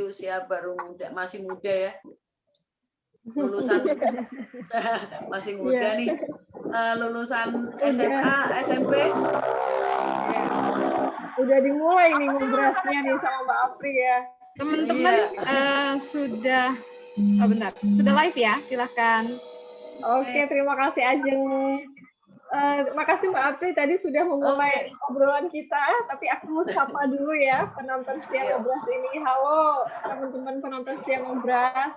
usia baru muda, masih muda ya, lulusan masih muda nih, lulusan SMA, SMP. Udah dimulai nih ngobrasnya nih sama Mbak Apri ya. Teman-teman sudah, benar, sudah live ya, silahkan. Oke, terima kasih Ajeng. Makasih Mbak Apri tadi sudah memulai obrolan kita, tapi aku sapa dulu ya penonton setia ngobras ini. Halo teman-teman penonton setia ngobras,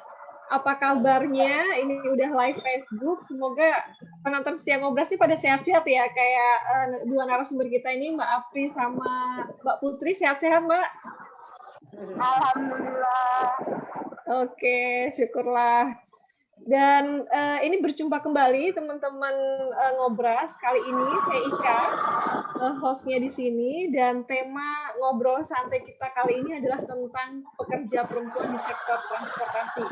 apa kabarnya? Ini udah live Facebook, semoga penonton setia ngobras ini pada sehat-sehat ya, kayak dua narasumber kita ini, Mbak Apri sama Mbak Putri. Sehat-sehat Mbak? Alhamdulillah. Oke, syukurlah. Dan ini berjumpa kembali teman-teman ngobras. Kali ini saya Ika, hostnya di sini, dan tema ngobrol santai kita kali ini adalah tentang pekerja perempuan di sektor transportasi.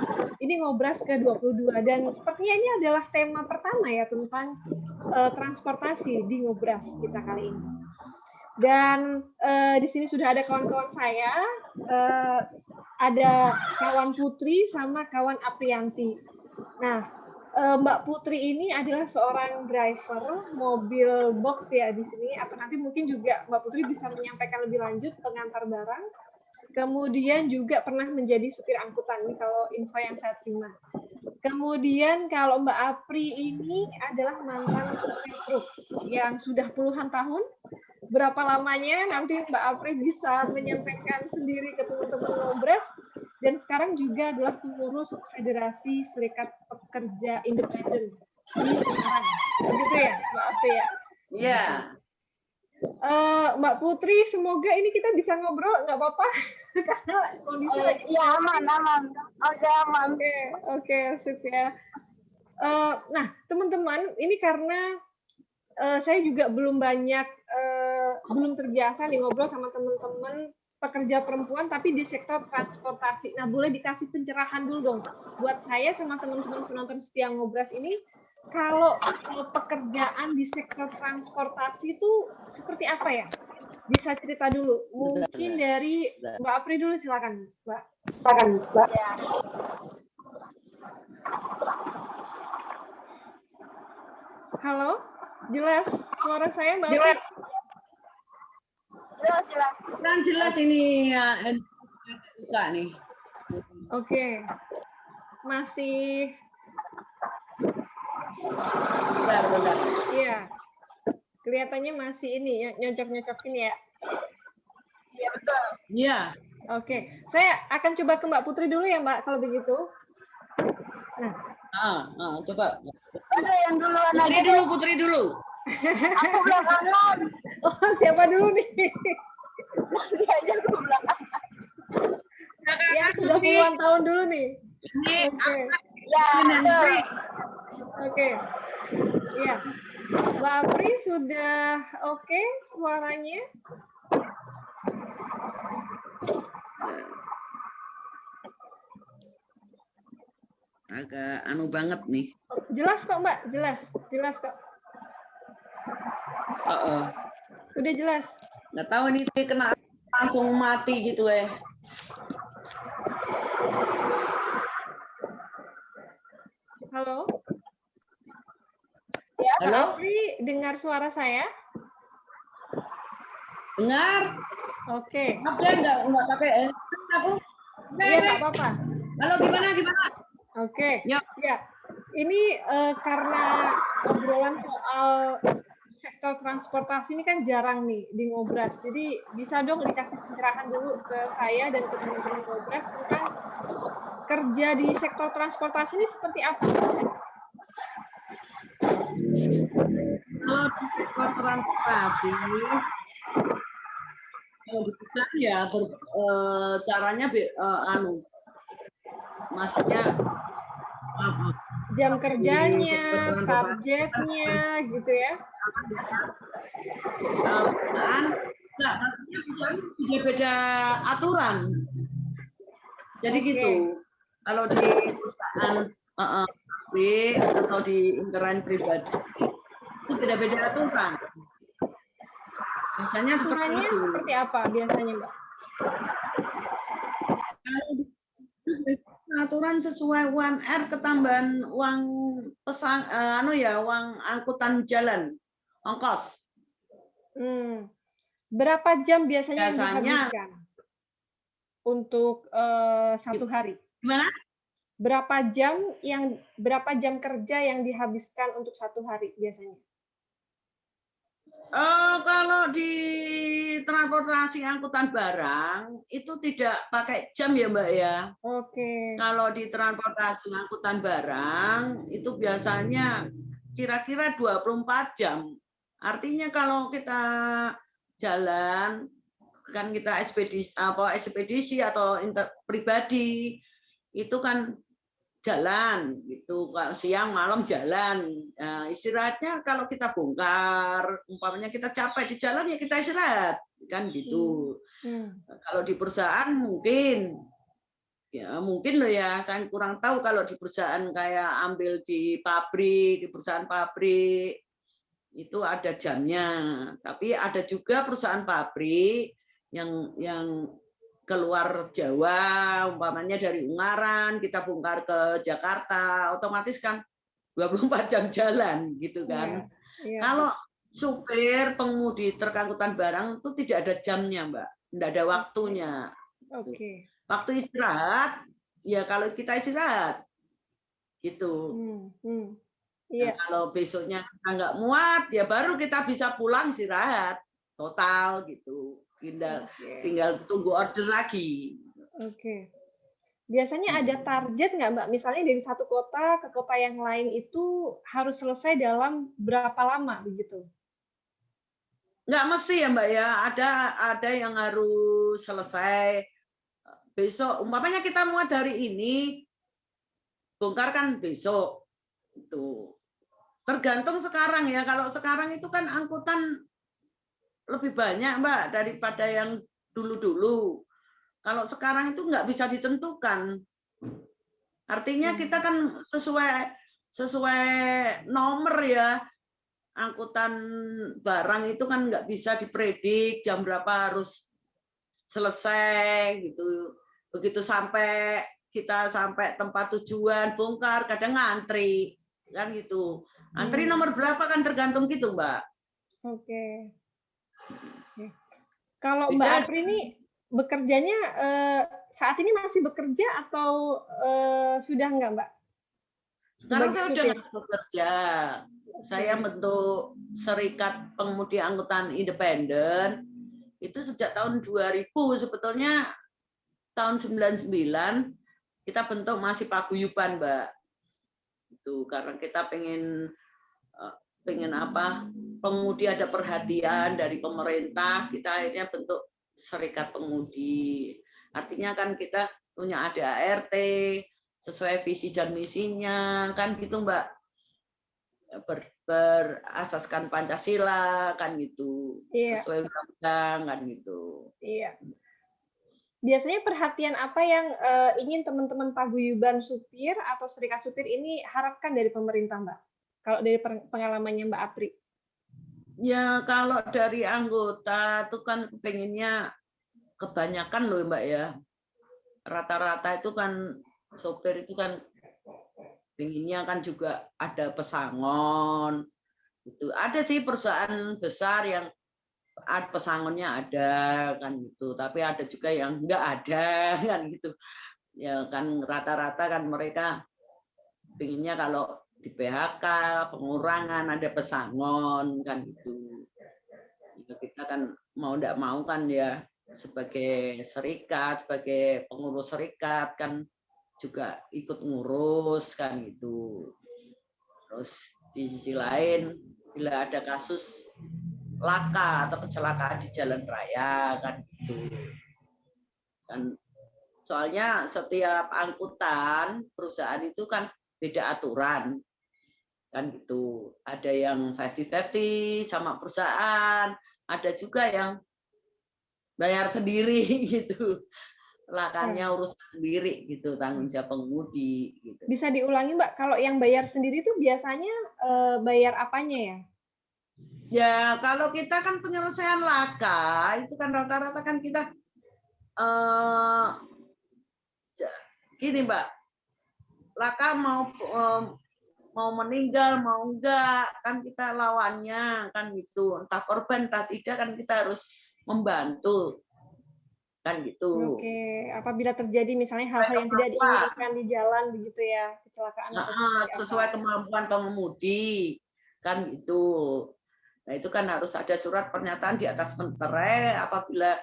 Ini ngobras ke-22 dan sepertinya ini adalah tema pertama ya tentang transportasi di ngobras kita kali ini. Dan di sini sudah ada kawan-kawan saya, ada kawan Putri sama kawan Aprianti. Nah, Mbak Putri ini adalah seorang driver mobil box ya di sini, atau nanti mungkin juga Mbak Putri bisa menyampaikan lebih lanjut pengantar barang. Kemudian juga pernah menjadi supir angkutan, nih kalau info yang saya terima. Kemudian kalau Mbak Apri ini adalah mantan supir truk yang sudah puluhan tahun. Berapa lamanya nanti Mbak Apri bisa menyampaikan sendiri ke teman-teman ngobras. Dan sekarang juga adalah pengurus Federasi Serikat Pekerja Independen di Semarang. Begitu ya, Mbak Apri ya? Iya. Mbak Putri, semoga ini kita bisa ngobrol, nggak apa-apa? Karena kondisi Iya, aman. Oke, aman. Oke, sip ya. Nah, teman-teman, ini karena saya juga belum banyak, belum terbiasa nih ngobrol sama teman-teman pekerja perempuan tapi di sektor transportasi. Nah, boleh dikasih pencerahan dulu dong buat saya sama teman-teman penonton setia ngobras ini, kalau pekerjaan di sektor transportasi itu seperti apa ya? Bisa cerita dulu. Mungkin dari Mbak Apri dulu, silakan, Mbak. Silakan, Mbak. Ya. Halo, jelas suara saya, Mbak Apri? Jelas. Kurang jelas ini ya, susah nih. Oke. Masih. Bentar. Iya. Kelihatannya masih ini ya, nyocok-nyocokin ya. Iya, betul. Iya. Oke. Saya akan coba ke Mbak Putri dulu ya, Mbak, kalau begitu. Nah. Coba. Ada yang duluan aja. Putri dulu. Aku belakangan. Oh, siapa dulu nih? Nanti aja aku belakang. Ya, sudah puluhan tahun dulu nih. Oke. Ya, betul. Oke. Iya. Mbak Apri sudah oke suaranya? Agak anu banget nih. Jelas kok, Mbak. Jelas kok. Udah jelas. Nggak tahu ini kena langsung mati gitu ya. Halo? Ya. Halo? Apri, dengar suara saya? Dengar? Oke. Apa enggak pakai aku? Iya, nggak apa-apa. Halo, gimana? Oke. Ya. Ya. Ini karena obrolan soal sektor transportasi ini kan jarang nih di ngobras. Jadi bisa dong dikasih pencerahan dulu ke saya dan ke teman-teman ngobras tentang kerja di sektor transportasi ini seperti apa? Kalau di sektor transportasi, kalau dibilang ya caranya maksudnya jam kerjanya, targetnya, gitu ya? Perusahaan, beda aturan. Jadi gitu. Kalau di perusahaan atau di internal pribadi itu beda-beda aturan. Biasanya seperti itu. Seperti apa biasanya, Mbak? Kalau di aturan sesuai UMR ketambahan uang uang angkutan jalan, ongkos. Berapa jam biasanya yang Biasanya dihabiskan untuk satu hari? gimana? Berapa jam kerja yang dihabiskan untuk satu hari biasanya? Kalau di transportasi angkutan barang itu tidak pakai jam ya Mbak ya. Oke. Kalau di transportasi angkutan barang itu biasanya kira-kira 24 jam. Artinya kalau kita jalan kan kita ekspedisi atau pribadi itu kan jalan gitu, siang malam jalan. Nah, istirahatnya kalau kita bongkar, umpamanya kita capek di jalan ya kita istirahat kan gitu. Kalau di perusahaan mungkin loh ya, saya kurang tahu kalau di perusahaan kayak ambil di perusahaan pabrik itu ada jamnya. Tapi ada juga perusahaan pabrik yang keluar Jawa, umpamanya dari Ungaran, kita bongkar ke Jakarta, otomatis kan 24 jam jalan gitu kan. Kalau supir, pengemudi truk angkutan barang itu tidak ada jamnya, Mbak. Tidak ada waktunya. Oke. Waktu istirahat, ya kalau kita istirahat, gitu. Nah, kalau besoknya kita nggak muat, ya baru kita bisa pulang istirahat total gitu. Tinggal tunggu order lagi. Oke. Biasanya ada target nggak Mbak? Misalnya dari satu kota ke kota yang lain itu harus selesai dalam berapa lama begitu? Nggak mesti ya Mbak ya. Ada yang harus selesai besok. Umpamanya kita muat hari ini, bongkar kan besok. Itu tergantung sekarang ya. Kalau sekarang itu kan angkutan lebih banyak Mbak daripada yang dulu-dulu. Kalau sekarang itu nggak bisa ditentukan. Artinya kita kan sesuai nomor ya. Angkutan barang itu kan nggak bisa dipredik jam berapa harus selesai gitu. Begitu kita sampai tempat tujuan bongkar, kadang ngantri kan gitu. Antri nomor berapa kan tergantung gitu Mbak. Oke. Kalau Mbak Apri ini bekerjanya saat ini masih bekerja atau sudah enggak Mbak? Sekarang saya sudah bekerja. Saya bentuk Serikat Pengemudi Angkutan Independen itu sejak tahun 2000. Sebetulnya tahun 99 kita bentuk masih paguyuban Mbak. Itu karena kita pengen pengemudi ada perhatian dari pemerintah, kita akhirnya bentuk Serikat Pengemudi. Artinya kan kita punya ADART sesuai visi dan misinya kan gitu Mbak, berasaskan Pancasila kan gitu, sesuai undang-undang kan gitu. Iya. Biasanya perhatian apa yang ingin teman-teman paguyuban supir atau serikat supir ini harapkan dari pemerintah Mbak? Kalau dari pengalamannya Mbak Apri? Ya kalau dari anggota itu kan pengennya kebanyakan loh Mbak ya. Rata-rata itu kan sopir itu kan pengennya kan juga ada pesangon. Itu ada sih perusahaan besar yang pesangonnya ada kan gitu, tapi ada juga yang enggak ada kan gitu. Ya kan rata-rata kan mereka pengennya kalau di PHK, pengurangan, ada pesangon kan gitu. Kita kan mau enggak mau kan ya sebagai serikat, sebagai pengurus serikat kan juga ikut ngurus kan gitu. Terus di sisi lain bila ada kasus laka atau kecelakaan di jalan raya kan gitu. Kan soalnya setiap angkutan perusahaan itu kan beda aturan. Kan gitu. Ada yang 50-50 sama perusahaan, ada juga yang bayar sendiri gitu. Lakannya urusan sendiri gitu, tanggung jawab pengemudi gitu. Bisa diulangi Mbak, kalau yang bayar sendiri itu biasanya bayar apanya ya? Ya, kalau kita kan penyelesaian laka, itu kan rata-rata kan kita gini Mbak, Laka mau meninggal mau enggak kan kita lawannya kan gitu, entah korban entah tidak kan kita harus membantu kan gitu. Oke, apabila terjadi misalnya hal-hal yang tidak diinginkan di jalan begitu ya, kecelakaan atau seperti apa? Sesuai kemampuan pengemudi kan gitu. Nah itu kan harus ada surat pernyataan di atas menterai apabila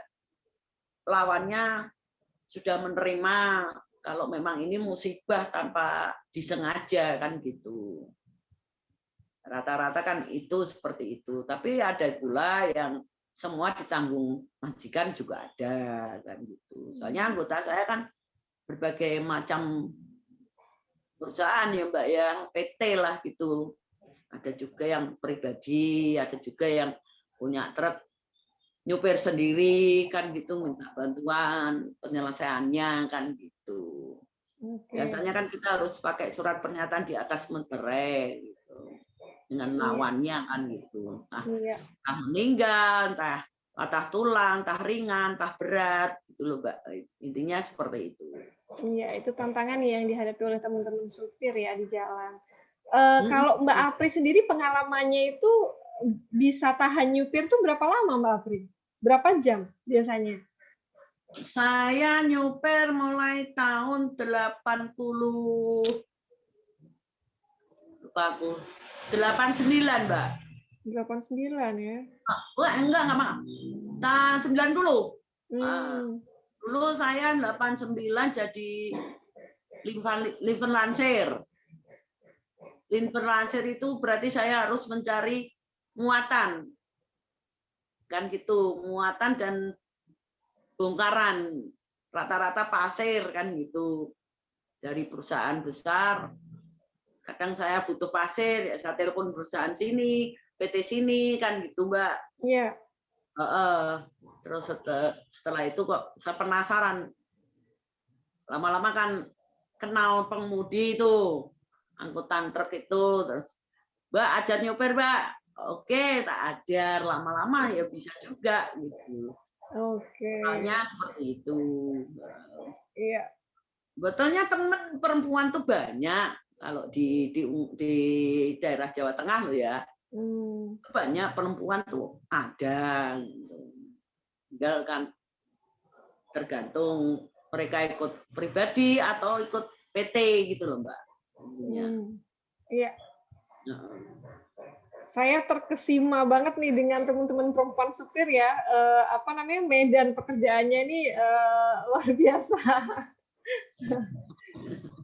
lawannya sudah menerima kalau memang ini musibah tanpa disengaja kan gitu. Rata-rata kan itu seperti itu. Tapi ada pula yang semua ditanggung majikan juga ada kan gitu. Soalnya anggota saya kan berbagai macam perusahaan ya Mbak ya, PT lah gitu. Ada juga yang pribadi, ada juga yang punya truk nyupir sendiri kan gitu, minta bantuan penyelesaiannya kan gitu. Biasanya kan kita harus pakai surat pernyataan di atas menterai gitu. Dengan lawannya kan gitu. Entah meninggal, entah patah tulang, entah ringan, entah berat gitu loh Mbak. Intinya seperti itu. Iya, itu tantangan yang dihadapi oleh teman-teman supir ya di jalan. Kalau Mbak Apri sendiri pengalamannya itu bisa tahan nyupir tuh berapa lama Mbak Apri? Berapa jam biasanya? Saya nyupir mulai tahun 80 lupa aku 89 Mbak. 89 ya? Wah, enggak Mak. Tahun 90. Dulu saya 89 jadi Liver Lansir. Liver Lansir itu berarti saya harus mencari muatan. Kan gitu, muatan dan bongkaran. Rata-rata pasir kan gitu. Dari perusahaan besar. Kadang saya butuh pasir, ya saya telepon perusahaan sini, PT sini kan gitu Mbak. Iya. Terus setelah itu kok saya penasaran. Lama-lama kan kenal pengemudi itu, angkutan truk itu, terus Mbak ajar nyopir Mbak. Oke, tak ajar. Lama-lama ya bisa juga gitu. Oke. Soalnya seperti itu. Iya. Betulnya teman perempuan tuh banyak. Kalau di daerah Jawa Tengah loh ya, banyak perempuan tuh ada. Tinggal kan tergantung mereka ikut pribadi atau ikut PT gitu loh Mbak. Iya. Saya terkesima banget nih dengan teman-teman perempuan supir ya. Medan pekerjaannya ini luar biasa.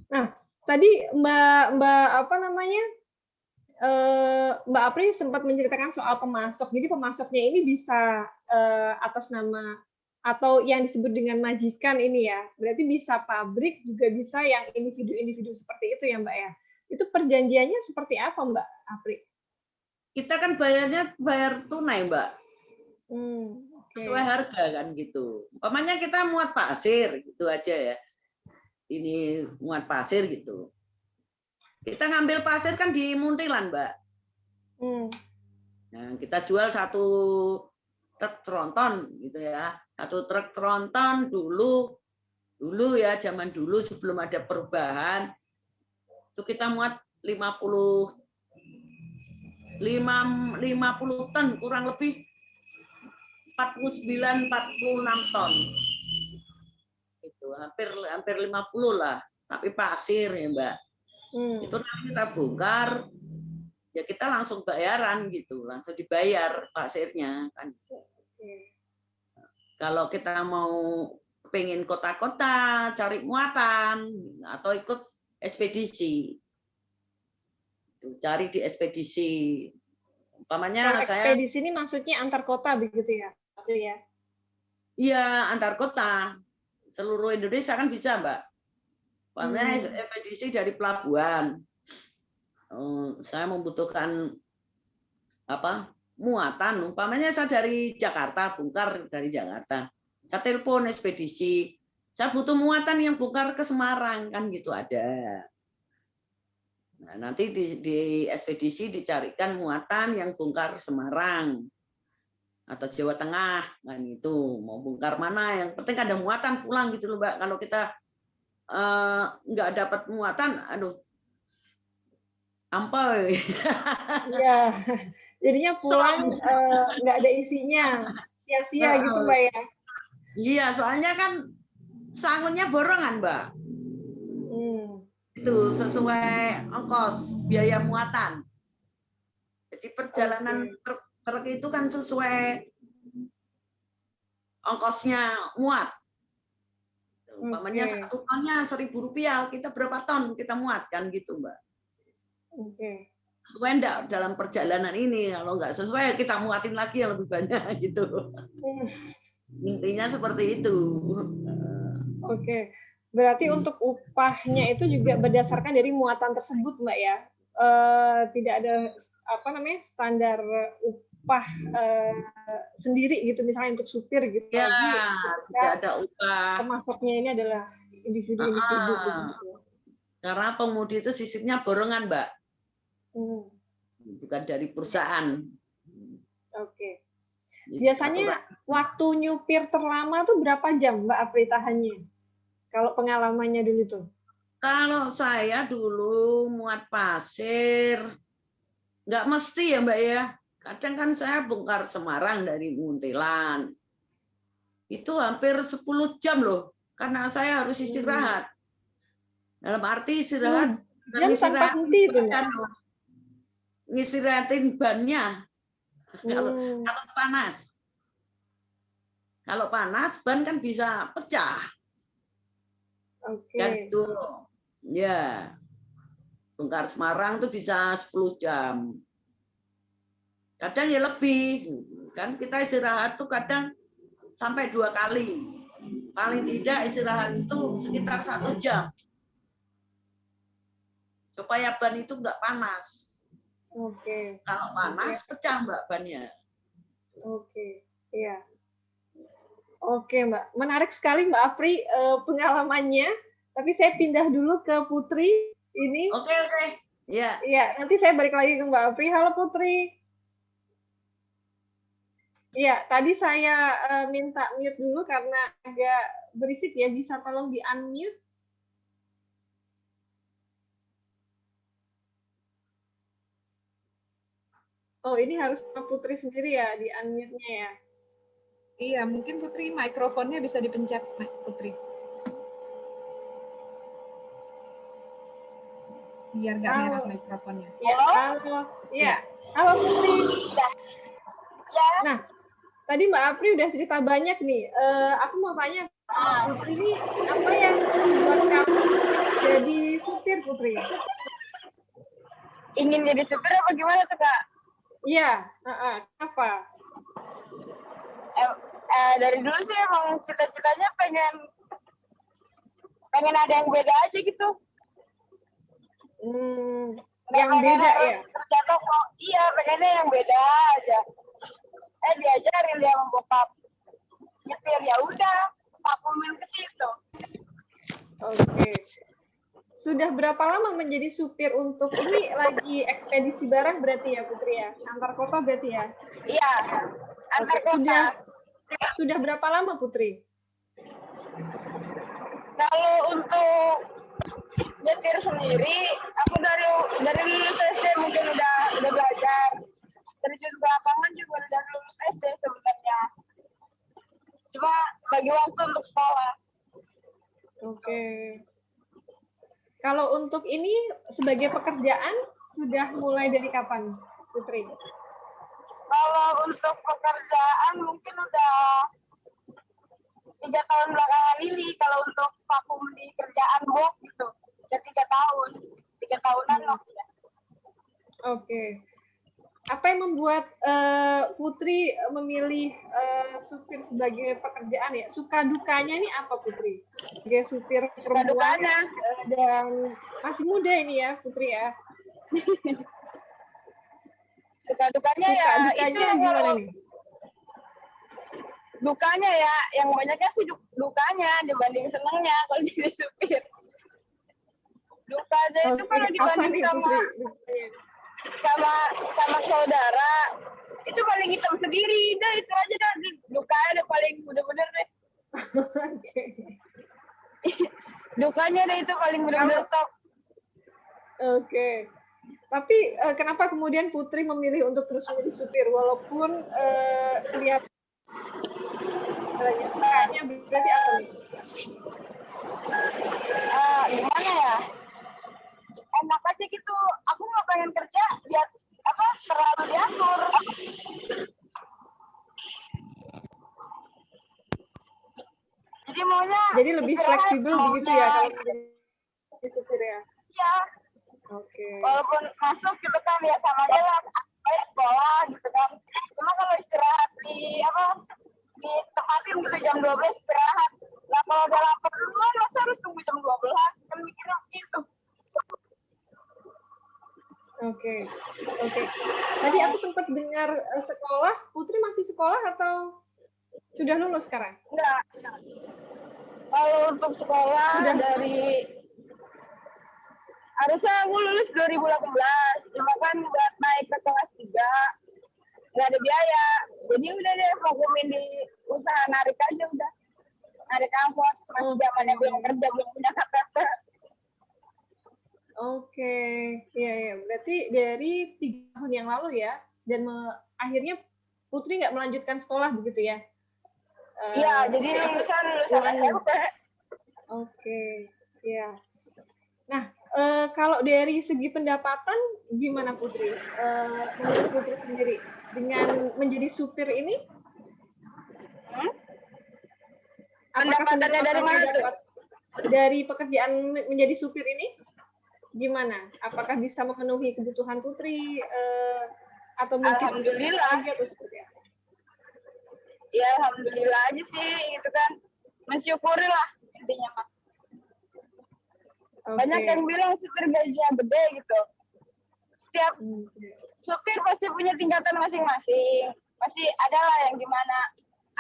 Nah, tadi Mbak Apri sempat menceritakan soal pemasok. Jadi pemasoknya ini bisa atas nama atau yang disebut dengan majikan ini ya. Berarti bisa pabrik, juga bisa yang individu-individu seperti itu ya Mbak ya. Itu perjanjiannya seperti apa Mbak Apri? Kita kan bayar tunai Mbak. Sesuai harga kan gitu. Umpamanya kita muat pasir gitu aja ya. Ini muat pasir gitu. Kita ngambil pasir kan di Muntilan, Mbak. Nah, kita jual 1 truk tronton gitu ya. 1 truk tronton dulu ya, zaman dulu sebelum ada perubahan itu kita muat 50 ton, kurang lebih 49-46 ton. Itu hampir 50 lah, tapi pasir ya, Mbak. Itu nanti kita bongkar, ya kita langsung bayaran gitu, langsung dibayar pasirnya kan. Kalau kita mau pengen kota-kota cari muatan atau ikut ekspedisi, cari di ekspedisi. Umpamanya saya ekspedisi ini maksudnya antar kota begitu ya? Iya, antar kota. Seluruh Indonesia kan bisa, Mbak. Umpamanya ekspedisi dari pelabuhan. Saya membutuhkan muatan. Umpamanya saya dari Jakarta, bongkar dari Jakarta. Saya telepon ekspedisi. Saya butuh muatan yang bongkar ke Semarang kan gitu ada. Nah, nanti di ekspedisi dicarikan muatan yang bongkar Semarang atau Jawa Tengah kan itu, mau bongkar mana yang penting ada muatan pulang gitu loh Mbak. Kalau kita nggak dapat muatan, aduh, ampau. Iya. Jadinya pulang nggak ada isinya, sia-sia gitu Mbak ya. Iya, soalnya kan sangunnya borongan, Mbak. Itu sesuai ongkos biaya muatan. Jadi perjalanan truk itu kan sesuai ongkosnya muat. Umpamanya satu tonnya Rp1.000, kita berapa ton kita muat kan gitu, Mbak. Sesuai enggak dalam perjalanan ini? Kalau nggak sesuai kita muatin lagi yang lebih banyak gitu. Intinya seperti itu. Oke. Berarti untuk upahnya itu juga berdasarkan dari muatan tersebut, Mbak ya. Tidak ada standar upah sendiri gitu, misalnya untuk supir gitu. Ya, tidak ada upah. Pemasoknya ini adalah individu-individu gitu. Karena pemudi itu sistemnya borongan, Mbak. Bukan dari perusahaan. Oke. Biasanya waktu nyupir terlama tuh berapa jam, Mbak Apri tahannya? Kalau pengalamannya dulu tuh? Kalau saya dulu muat pasir, nggak mesti ya Mbak ya. Kadang kan saya bongkar Semarang dari Muntilan. Itu hampir 10 jam loh, karena saya harus istirahat. Dalam arti istirahat. Jam tanpa henti itu Mbak? Ngistirahatin bannya. Kalau panas. Kalau panas, ban kan bisa pecah. Oke. Gitu. Ya. Bongkar Semarang tuh bisa 10 jam. Kadang ya lebih. Kan kita istirahat tuh kadang sampai 2 kali. Paling tidak istirahat itu sekitar 1 jam. Supaya ban itu nggak panas. Oke. Kalau panas, pecah Mbak bannya. Oke. Iya. Oke Mbak, menarik sekali Mbak Apri pengalamannya. Tapi saya pindah dulu ke Putri ini. Oke. Ya. Iya, nanti saya balik lagi ke Mbak Apri. Halo Putri. Iya, tadi saya minta mute dulu karena agak berisik ya. Bisa tolong di unmute? Oh, ini harus Putri sendiri ya di unmute-nya ya. Iya, mungkin Putri mikrofonnya bisa dipencet, Putri. Biar nggak merah mikrofonnya. Ya, halo. Ya. Halo Putri. Ya. Nah, tadi Mbak Apri udah cerita banyak nih. Aku mau tanya, Putri ini apa yang membuat kamu jadi supir, Putri? Ingin jadi supir apa gimana tuh Kak? Iya, apa? Dari dulu sih emang cita-citanya pengen ada yang beda aja gitu. Yang beda ya? Kerja toko, iya pengennya yang beda aja. Diajarin dia sama bokap nyetir, ya udah vakumin ke situ. Oke. Sudah berapa lama menjadi supir untuk ini lagi ekspedisi barang berarti ya Putri ya? Antar kota berarti ya? Iya, antar kota. Sudah berapa lama Putri? Kalau untuk nyetir sendiri, aku dari lulus SD mungkin udah belajar. Terjun ke lapangan juga udah lulus SD sebenarnya. Cuma bagi waktu untuk sekolah. Oke. Kalau untuk ini sebagai pekerjaan sudah mulai dari kapan, Putri? Kalau untuk pekerjaan mungkin udah 3 tahun belakangan ini. Kalau untuk vakum di kerjaan box gitu, udah 3 tahun, 3 tahunan lah. Oke. Apa yang membuat Putri memilih supir sebagai pekerjaan ya? Suka dukanya ini apa Putri? Sebagai supir perempuan dan masih muda ini ya Putri ya? Suka dukanya itu gimana nih? Dukanya ya, yang banyaknya sih dukanya dibanding senangnya kalau jadi supir. Dukanya itu kalau dibanding sama saudara itu paling hitam sendiri, dah itu aja dah dukanya udah paling bener-bener deh. Dukanya deh itu paling benar-benar top. Oke. Tapi kenapa kemudian Putri memilih untuk terus menjadi supir walaupun kelihatan sukanya berarti apa nih? Gimana ya? Enak aja gitu. Aku nggak pengen kerja lihat apa terlalu diatur. Jadi maunya Jadi lebih istirahat fleksibel begitu ya kalau menjadi supir ya? Iya. Oke. Walaupun masuk gitu kan ya sama aja lah kayak sekolah gitu kan. Cuma kalau istirahat di apa di tempatin gitu jam 12 istirahat. Nah kalau udah lapar duluan masa harus tunggu jam 12 kan mikirnya gitu. Oke. Tadi aku sempat dengar sekolah, Putri masih sekolah atau sudah lulus sekarang? Enggak. Kalau untuk sekolah Sudah. dari harusnya aku lulus 2018, cuma kan buat naik ke kelas 3 nggak ada biaya. Jadi udah deh fokusin di usaha narik aja udah. Narik angkot, masih zamannya belum kerja, belum punya KTP. Oke, iya. Berarti dari 3 tahun yang lalu ya, dan akhirnya Putri nggak melanjutkan sekolah begitu ya? Iya, jadi lulusan SMP. Oke, iya. Nah, kalau dari segi pendapatan gimana Putri? Menurut Putri sendiri dengan menjadi supir ini? Pendapatannya dari mana tuh? Dari pekerjaan menjadi supir ini? Gimana? Apakah bisa memenuhi kebutuhan Putri atau mungkin Alhamdulillah. lagi atau seperti apa? Ya alhamdulillah aja sih gitu kan. Mensyukuri lah intinya mah. Banyak yang bilang supir gajinya gede gitu. Setiap supir pasti punya tingkatan masing-masing. Pasti ada lah yang gimana.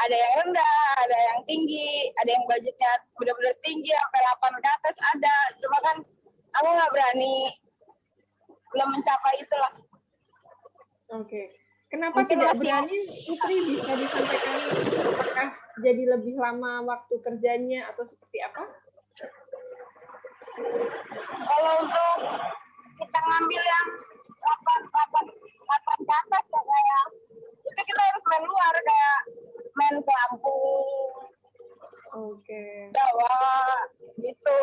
Ada yang rendah, ada yang tinggi, ada yang budgetnya benar-benar tinggi sampai 8 ke atas ada. Cuma kan aku nggak berani, belum mencapai itulah. Oke. Kenapa tidak berani Putri bisa disampaikan? Apakah jadi lebih lama waktu kerjanya atau seperti apa? Kalau untuk kita ngambil yang 8 ke atas ya kayak itu kita harus main luar kayak main ke Lampung, Jawa gitu.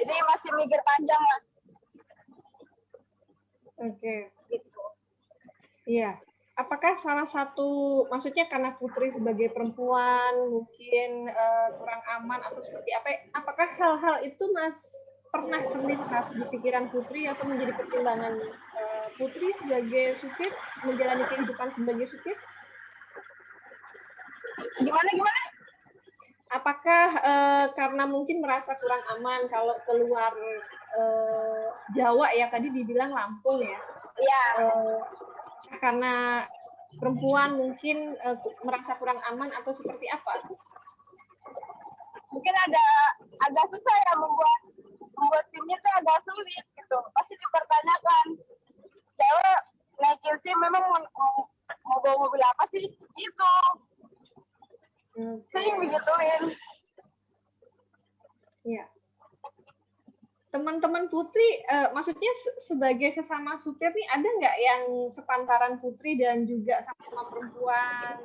Jadi masih mikir panjang lah. Oke. Gitu. Iya. Apakah salah satu, maksudnya karena Putri sebagai perempuan mungkin kurang aman atau seperti apa? Apakah hal-hal itu pernah terlintas di pikiran Putri atau menjadi pertimbangan Putri sebagai supir menjalani kehidupan sebagai supir? Gimana? Apakah karena mungkin merasa kurang aman kalau keluar Jawa ya, tadi dibilang Lampung ya? Iya. Karena perempuan mungkin merasa kurang aman atau seperti apa? Mungkin agak susah ya membuat timnya tuh agak sulit gitu. Pasti dipertanyakan. Cewek naikin SIM memang mau bawa mobil apa sih? Gitu. Sering begituin. Iya. Teman-teman Putri, maksudnya sebagai sesama supir nih, ada nggak yang sepantaran Putri dan juga sama perempuan,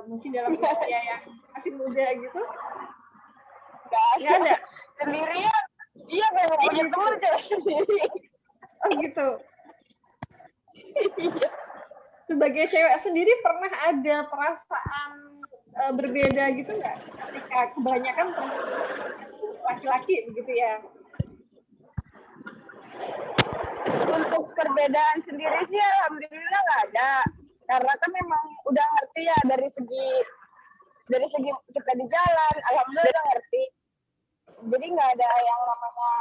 mungkin dalam usia yang masih muda gitu? Nggak ada? Sendirian. Iya, kayak punya teman cewek sendiri. Oh gitu. Sebagai cewek sendiri pernah ada perasaan berbeda gitu nggak? Ketika kebanyakan laki-laki begitu ya? Untuk perbedaan sendiri sih alhamdulillah nggak ada. Karena kan memang udah ngerti ya dari segi kita di jalan, alhamdulillah udah ngerti. Jadi nggak ada yang namanya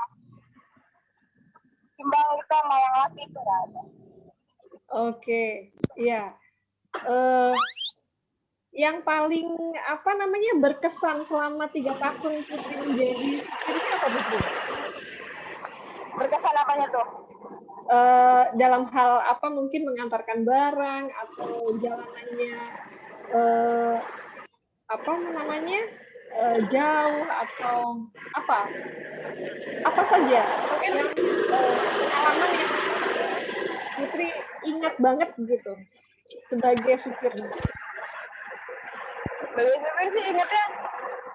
timbang kita sama yang laki itu nggak ada. Oke, iya. Yang paling berkesan selama 3 tahun Putri menjadi supir itu apa Putri? Berkesan apanya tuh? Dalam hal apa mungkin mengantarkan barang atau jalanannya jauh atau apa? Apa saja yang pengalaman yang Putri ingat banget gitu sebagai supir? Sebagai supir sih ingetnya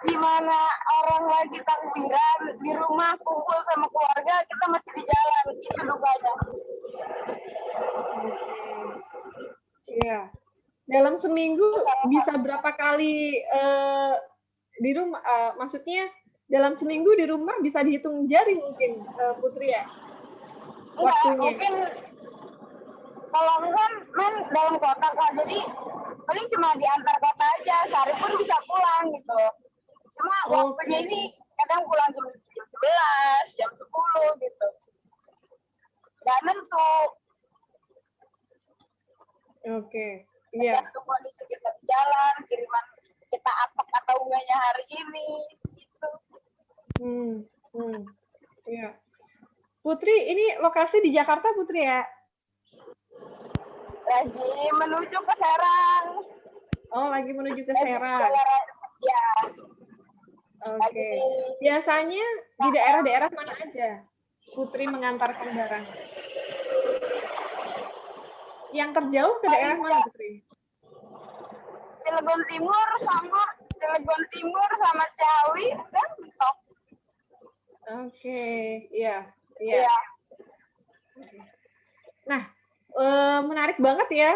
gimana orang lagi takbiran di rumah kumpul sama keluarga, kita masih di jalan, itu dukanya. Iya. Dalam seminggu bisa berapa kali di rumah? Maksudnya dalam seminggu di rumah bisa dihitung jari mungkin, Putri ya? Waktunya. Mungkin kalau kan main dalam kota Kak, jadi paling cuma di antar kota aja, sehari pun bisa pulang gitu. Cuma waktunya ini kadang pulang jam 11, jam 10 gitu. Gak nentu. Oke, iya. Tergantung kondisi kita di jalan, kiriman kita apa atau enggaknya hari ini gitu. Iya. Putri, ini lokasi di Jakarta, Putri ya? Lagi menuju ke Serang. Oh, lagi menuju ke Serang. Ya. Oke. Biasanya di daerah-daerah mana aja Putri mengantarkan barang? Yang terjauh ke daerah mana, Putri? Cilegon Timur sama Ciawi dan mentok. Oke, iya. Iya. Nah, menarik banget ya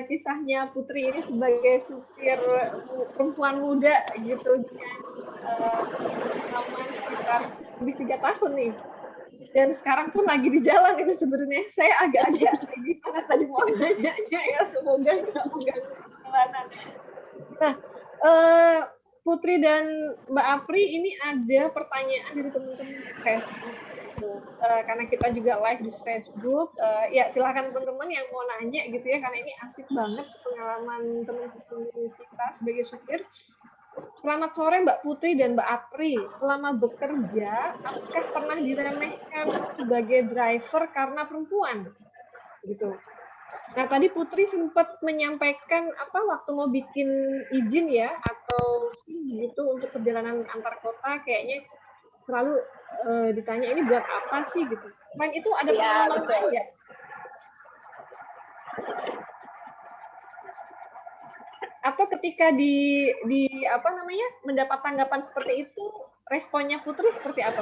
kisahnya Putri ini sebagai supir perempuan muda gitu dengan pengalaman sekitar lebih 3 tahun nih. Dan sekarang pun lagi di jalan itu sebenarnya saya agak-agak gimana tadi mau nanya ya, semoga nggak mengganggu perjalanan. Nah, Putri dan Mbak Apri ini ada pertanyaan dari teman-teman di Facebook. Karena kita juga live di Facebook, ya silahkan teman-teman yang mau nanya gitu ya, karena ini asik banget pengalaman teman-teman kita sebagai supir. Selamat sore Mbak Putri dan Mbak Apri. Selama bekerja, apakah pernah diremehkan sebagai driver karena perempuan? Gitu. Nah, tadi Putri sempat menyampaikan apa waktu mau bikin izin ya atau SIM gitu untuk perjalanan antar kota, kayaknya selalu ditanya ini buat apa sih gitu. Selain itu ada pengalaman lain nggak? Atau ketika di apa namanya mendapat tanggapan seperti itu, responnya Putri seperti apa?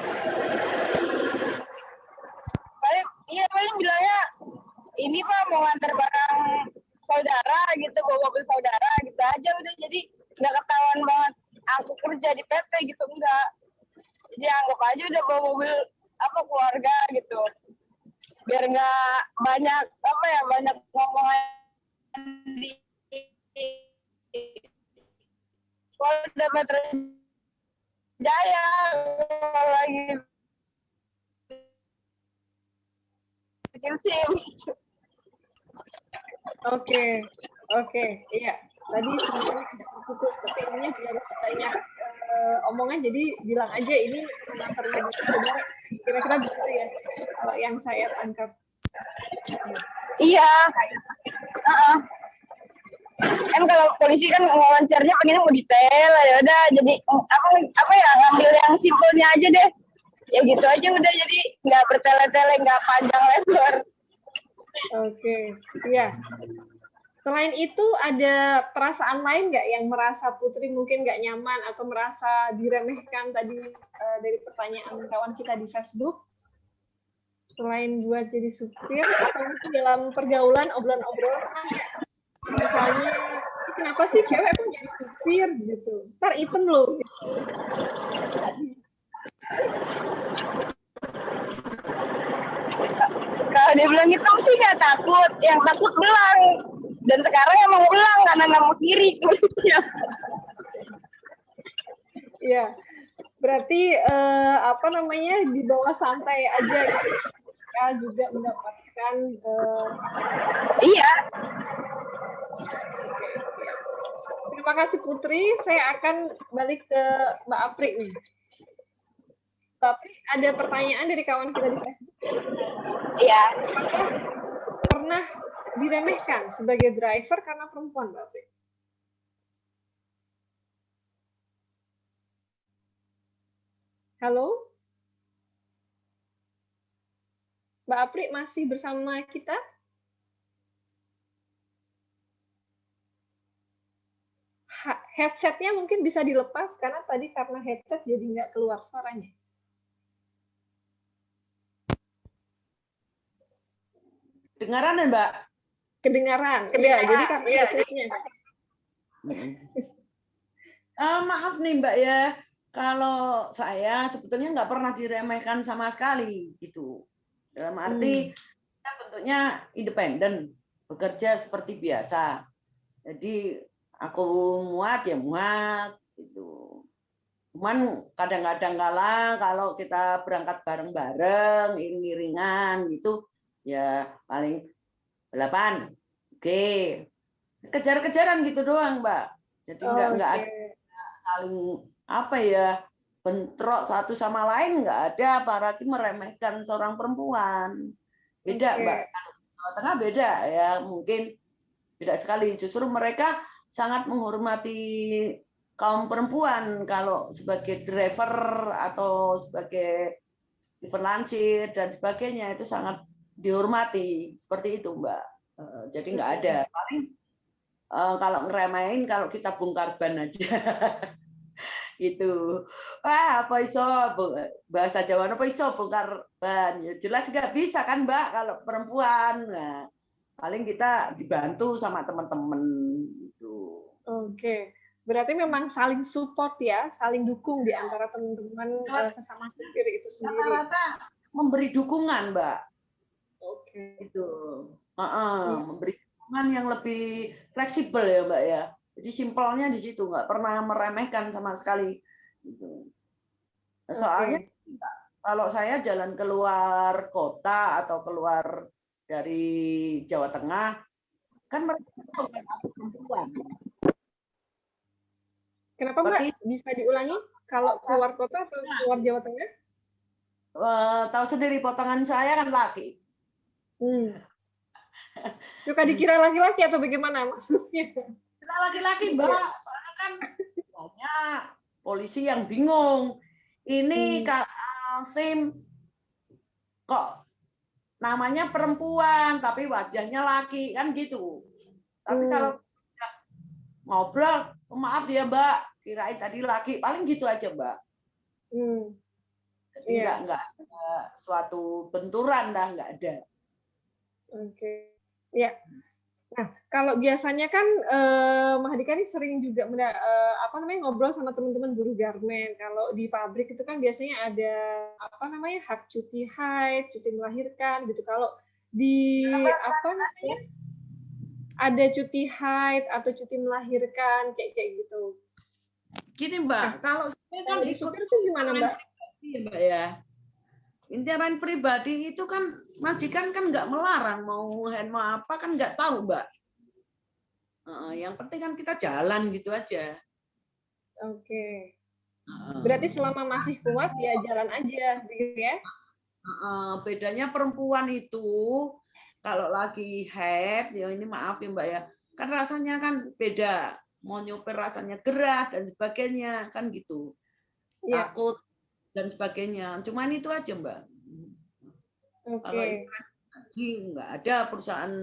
Paling bilangnya ini Pak mau nganter barang saudara gitu, bawa mobil saudara gitu aja udah, jadi nggak ketahuan banget aku kerja di PT gitu, enggak. Jadi anggap aja udah bawa mobil apa keluarga gitu, biar nggak banyak ngomongan di Polda Metro Jaya lagi bikin SIM. Oke, iya. Tadi sebenarnya agak terputus, tapi intinya biar banyak omongan, jadi bilang aja ini mengantar mobil saudara. Kira-kira begitu ya, kalau yang saya tangkap. Iya. Kan kalau polisi kan wawancaranya pengennya mau detail, ya udah jadi apa ya, ngambil yang simpelnya aja deh. Ya gitu aja udah, jadi nggak bertele-tele, nggak panjang lebar. Oke, iya. Selain itu ada perasaan lain nggak yang merasa Putri mungkin nggak nyaman atau merasa diremehkan tadi dari pertanyaan kawan kita di Facebook? Selain buat jadi supir atau mungkin dalam pergaulan obrolan-obrolan nanya, misalnya kenapa sih cewek kok jadi supir gitu? Ntar item loh. Gitu. Kalau dia bilang gitu sih nggak takut, yang takut belang. Dan sekarang emang belang karena nggak mau kiri maksudnya. Iya, berarti apa namanya di bawah santai aja gitu. Ya juga mendapatkan Iya. Terima kasih Putri, saya akan balik ke Mbak Apri nih. Mbak Apri, ada pertanyaan dari kawan kita di Facebook. Iya. Pernah diremehkan sebagai driver karena perempuan, Mbak Apri? Halo, Mbak Apri masih bersama kita? Headsetnya mungkin bisa dilepas karena tadi karena headset jadi nggak keluar suaranya. Dengaran ya, Mbak? Kedengaran, iya. Jadi karena headsetnya. Maaf nih Mbak ya, kalau saya sebetulnya nggak pernah diremehkan sama sekali gitu. Dalam arti kita bentuknya independen, bekerja seperti biasa. Jadi aku muat ya muat gitu. Cuman kadang-kadang kalau kita berangkat bareng-bareng, iring-iringan gitu, ya paling 8. Oke. Kejar-kejaran gitu doang, Mbak. Jadi nggak ada saling apa ya, bentrok satu sama lain, nggak ada, apalagi meremehkan seorang perempuan. Beda, Mbak. Jawa Tengah beda ya, mungkin beda sekali. Justru mereka sangat menghormati kaum perempuan kalau sebagai driver atau sebagai freelancer dan sebagainya, itu sangat dihormati seperti itu, Mbak. Jadi nggak ada. Paling kalau ngeremehin kalau kita bongkar ban aja. Gitu. Wah, apa iso bahasa Jawa apa iso bongkar ban? Ya jelas nggak bisa kan, Mbak, kalau perempuan. Nah, paling kita dibantu sama teman-teman gitu. Oke. Berarti memang saling support ya, saling dukung di antara teman-teman sesama supir itu sendiri. Rata-rata memberi dukungan, Mbak. Oke. Itu. Memberi dukungan yang lebih fleksibel ya, Mbak ya. Jadi simpelnya di situ, nggak pernah meremehkan sama sekali. Gitu. Soalnya kalau saya jalan keluar kota atau keluar dari Jawa Tengah, kan mereka tahu kan aku perempuan. Kenapa Mbak? Bisa diulangi? Kalau keluar kota atau keluar Jawa Tengah? Tahu sendiri potongan saya kan laki. Suka dikira laki-laki atau bagaimana maksudnya? Kita laki-laki, Mbak. Soalnya kan banyak polisi yang bingung. Ini SIM kok namanya perempuan tapi wajahnya laki, kan gitu. Tapi kalau ngobrol, maaf ya Mbak, kirain tadi laki, paling gitu aja Mbak. Jadi nggak ada suatu benturan dah, nggak ada. Oke, ya. Nah, kalau biasanya kan Mahardika ini sering juga ngobrol sama teman-teman buruh garmen. Kalau di pabrik itu kan biasanya ada hak cuti haid, cuti melahirkan gitu. Kalau di ada cuti haid atau cuti melahirkan kayak gitu. Gini Mbak, kalau saya kan ikut itu gimana Mbak? Mbak ya. Interaksi pribadi itu kan majikan kan nggak melarang mau apa kan nggak tahu Mbak. Yang penting kan kita jalan gitu aja. Oke. Berarti selama masih kuat ya jalan aja gitu ya? Bedanya perempuan itu kalau lagi head, ya ini maaf ya Mbak ya, kan rasanya kan beda. Mau nyopir rasanya gerah dan sebagainya kan gitu. Takut dan sebagainya. Cuman itu aja Mbak. Kalau lagi nggak ada perusahaan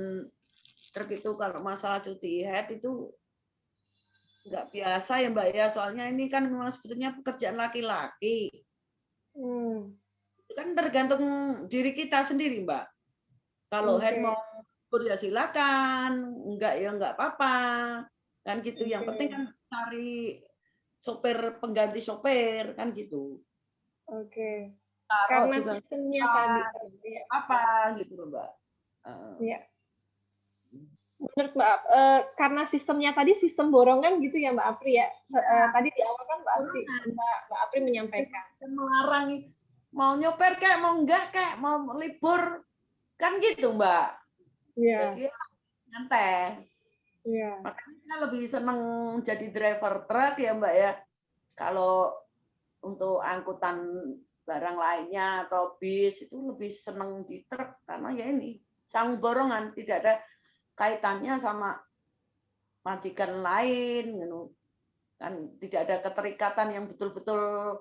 truk itu kalau masalah cuti head itu nggak biasa ya Mbak ya. Soalnya ini kan memang sebetulnya pekerjaan laki-laki. Itu kan tergantung diri kita sendiri Mbak. Kalau head mau ya silakan, enggak ya enggak apa-apa. Kan gitu. Yang penting kan cari sopir pengganti sopir kan gitu. Oke. Taruh Karena juga sistemnya tadi apa gitu loh Mbak. Iya. Menurut Mbak, karena sistemnya tadi sistem borongan gitu ya Mbak Apri ya. Tadi di awal kan Mbak Apri menyampaikan. Melarang mau nyopir kayak mau enggak kayak mau libur kan gitu Mbak. Jadi nyantai. Makanya kita lebih senang jadi driver truk ya Mbak ya. Kalau untuk angkutan barang lainnya atau bis itu lebih senang di truk karena ya ini sang borongan, tidak ada kaitannya sama majikan lain, kan tidak ada keterikatan yang betul-betul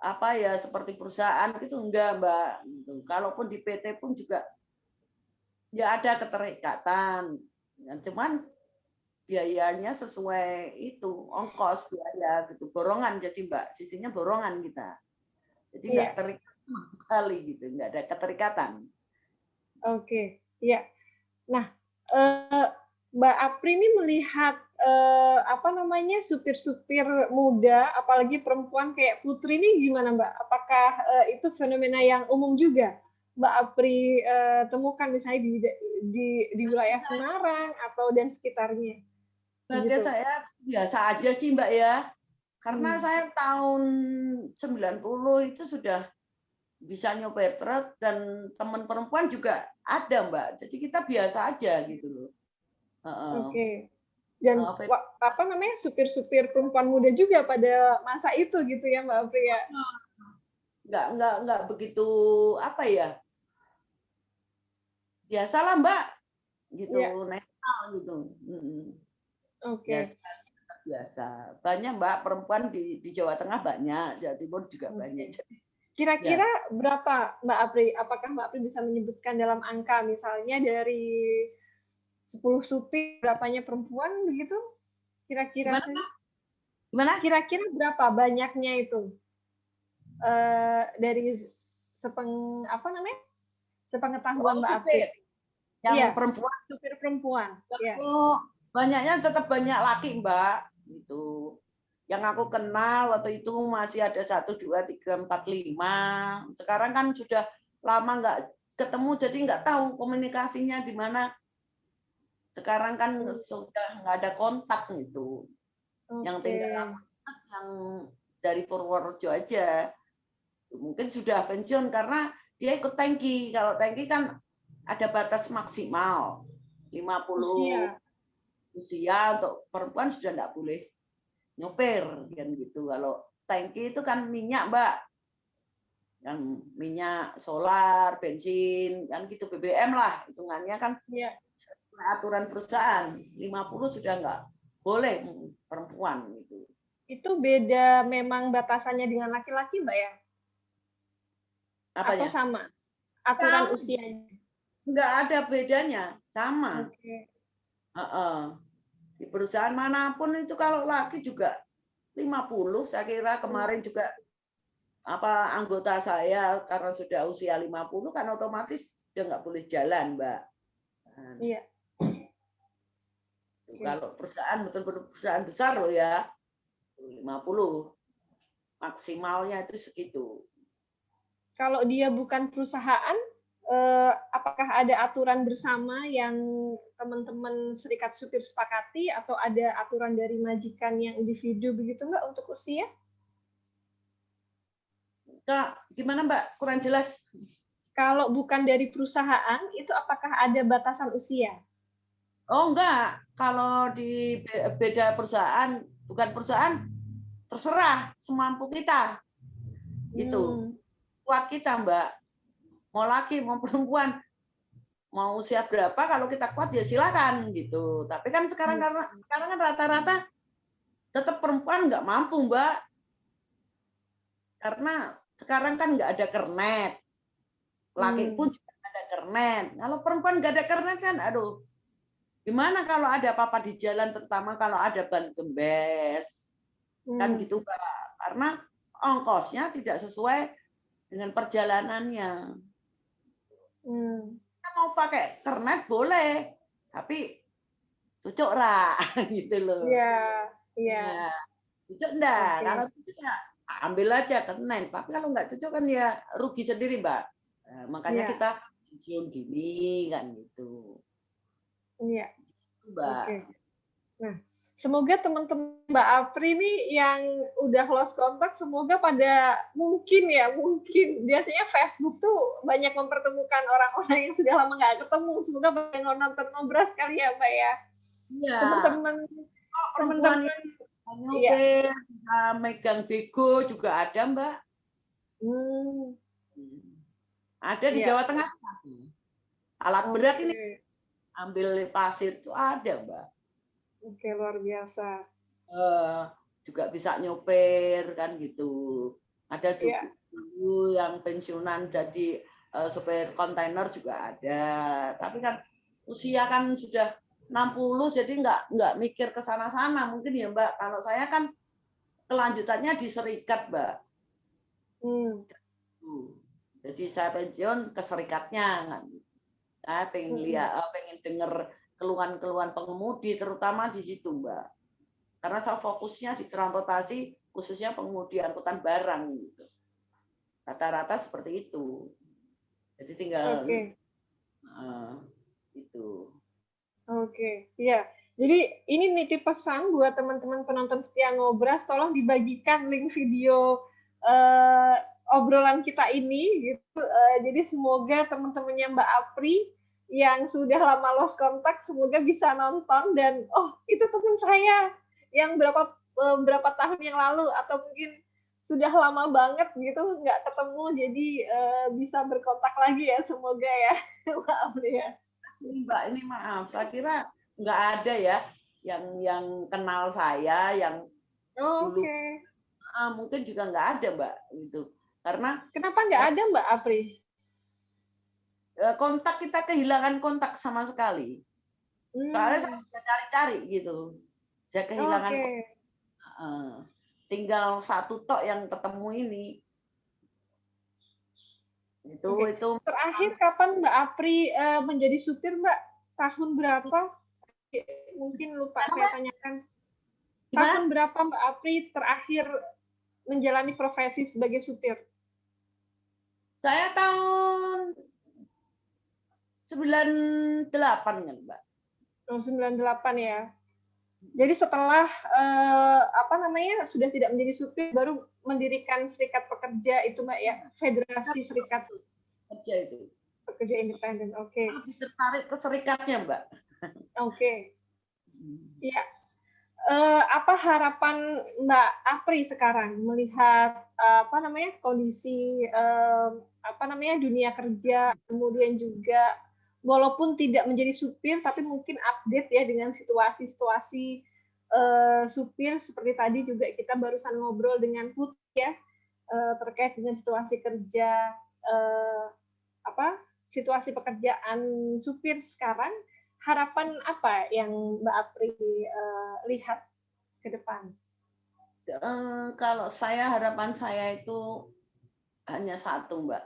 apa ya seperti perusahaan itu enggak Mbak. Gitu. Kalaupun di PT pun juga ya ada keterikatan. Ya, cuman biayanya sesuai itu ongkos biaya gitu borongan jadi Mbak sisinya borongan kita. Jadi enggak Iya. terikat sama sekali gitu, enggak ada keterikatan. Oke, iya. Nah, Mbak Apri ini melihat apa namanya supir-supir muda, apalagi perempuan kayak Putri ini gimana Mbak? Apakah itu fenomena yang umum juga Mbak Apri temukan misalnya di wilayah Semarang atau dan sekitarnya? Bagi Gitu. saya biasa aja sih Mbak ya. Karena Hmm. saya tahun 90 itu sudah bisa nyopir truk dan teman perempuan juga ada Mbak. Jadi kita biasa aja gitu loh. Oke. Dan Heeh. apa namanya supir-supir perempuan muda juga pada masa itu gitu ya Mbak Apri ya? Nggak begitu apa ya? Biasalah Mbak gitu, Iya. netral gitu. Oke. Biasa, biasa. Banyak Mbak perempuan di Jawa Tengah banyak, Jawa Timur juga banyak. Jadi Kira-kira biasa. berapa Mbak Apri? Apakah Mbak Apri bisa menyebutkan dalam angka misalnya dari 10 supir berapanya perempuan begitu? Kira-kira Gimana saja. Mbak? Gimana? Kira-kira berapa banyaknya itu? Dari apa namanya? Sepengetahuan Mbak Apri. Supir yang Iya, perempuan. supir perempuan. Iya. Oh, banyaknya tetap banyak laki Mbak. Gitu. Yang aku kenal waktu itu masih ada 1, 2, 3, 4, 5. Sekarang kan sudah lama nggak ketemu, jadi nggak tahu komunikasinya di mana. Sekarang kan sudah nggak ada kontak gitu. Yang tinggal aku yang dari Purworejo aja. Mungkin sudah pensiun karena dia ikut tangki. Kalau tangki kan ada batas maksimal 50 usia untuk perempuan sudah nggak boleh nyopir kan gitu. Kalau tangki itu kan minyak Mbak, yang minyak solar, bensin kan gitu BBM lah hitungannya kan. Iya. Aturan perusahaan 50 sudah nggak boleh perempuan gitu. Itu beda memang batasannya dengan laki-laki Mbak ya? Atau Apanya? sama aturan Sama. usianya? Nggak ada bedanya, sama. Oke. Di perusahaan manapun itu kalau laki juga 50, saya kira kemarin juga apa anggota saya karena sudah usia 50 kan otomatis dia nggak boleh jalan, Mbak. Iya. Kalau perusahaan betul-betul perusahaan besar loh ya, 50 maksimalnya itu segitu. Kalau dia bukan perusahaan, apakah ada aturan bersama yang teman-teman serikat supir sepakati atau ada aturan dari majikan yang individu begitu Mbak untuk usia? Kak, gimana Mbak? Kurang jelas. Kalau bukan dari perusahaan, itu apakah ada batasan usia? Oh enggak, kalau di beda perusahaan, bukan perusahaan, terserah semampu kita. Gitu. Kuat kita Mbak. Mau laki mau perempuan, mau usia berapa kalau kita kuat ya silakan gitu. Tapi kan sekarang karena sekarang kan rata-rata tetap perempuan nggak mampu Mbak. Karena sekarang kan nggak ada kernet. Laki pun juga ada kernet. Kalau perempuan nggak ada kernet kan aduh. Gimana kalau ada apa-apa di jalan, terutama kalau ada ban gembes. Kan gitu Mbak. Karena ongkosnya tidak sesuai dengan perjalanannya. Kita mau pakai kernet boleh, tapi cocok ra gitu loh. Iya. Cocok enggak? Kalau cocok ya ambil aja kernet. Tapi kalau nggak cocok kan ya rugi sendiri Mbak. Nah, makanya kita pensiun dini kan gitu. Iya. Mbak. Oke. Nah, semoga teman-teman Mbak Apri ini yang udah lost contact, semoga pada mungkin biasanya Facebook tuh banyak mempertemukan orang-orang yang sudah lama nggak ketemu. Semoga banyak nonton ngobras kali ya Mbak ya. Iya. Teman-teman nyopir, megang bego juga ada Mbak. Ada di Jawa Tengah. Alat berat ini ambil pasir itu ada Mbak. Oke, luar biasa. Juga bisa nyopir kan gitu. Ada Iya. juga yang pensiunan jadi supir kontainer juga ada. Tapi kan usia kan sudah 60, jadi nggak mikir ke sana-sana mungkin ya Mbak. Kalau saya kan kelanjutannya di serikat Mbak. Jadi saya pensiun ke serikatnya. Saya pengen lihat, pengen dengar keluhan-keluhan pengemudi, terutama di situ Mbak. Karena saya fokusnya di transportasi, khususnya pengemudi angkutan barang. Gitu. Rata-rata seperti itu. Jadi tinggal itu. Oke, iya. Jadi ini nitip pesan buat teman-teman penonton setia Ngobras, tolong dibagikan link video obrolan kita ini gitu. Jadi semoga teman-temannya Mbak Apri yang sudah lama lost kontak semoga bisa nonton dan oh itu teman saya yang berapa tahun yang lalu atau mungkin sudah lama banget gitu nggak ketemu jadi bisa berkontak lagi ya semoga ya Mbak Apri ya. Mbak ini maaf, saya kira nggak ada ya yang kenal saya yang dulu mungkin juga nggak ada Mbak itu karena kenapa nggak ada Mbak Apri? Kontak kita kehilangan kontak sama sekali. Soalnya saya sudah cari-cari gitu, saya kehilangan kontak. Tinggal satu tok yang ketemu ini. Itu terakhir kapan Mbak Apri menjadi supir Mbak? Tahun berapa? Mungkin lupa saya tanyakan. Tahun berapa Mbak Apri terakhir menjalani profesi sebagai supir? Saya tahun 98 kan Mbak. Oh 98 ya. Jadi setelah sudah tidak menjadi supir baru mendirikan serikat pekerja itu Mbak ya, federasi serikat pekerja itu. Pekerja independen. Oke. Tertarik ke serikatnya Mbak. Oke. Ya. Apa harapan Mbak Apri sekarang melihat kondisi dunia kerja kemudian juga walaupun tidak menjadi supir tapi mungkin update ya dengan situasi-situasi supir seperti tadi juga kita barusan ngobrol dengan Putri ya terkait dengan situasi kerja situasi pekerjaan supir sekarang. Harapan apa yang Mbak Apri lihat ke depan? Kalau harapan saya itu hanya satu Mbak,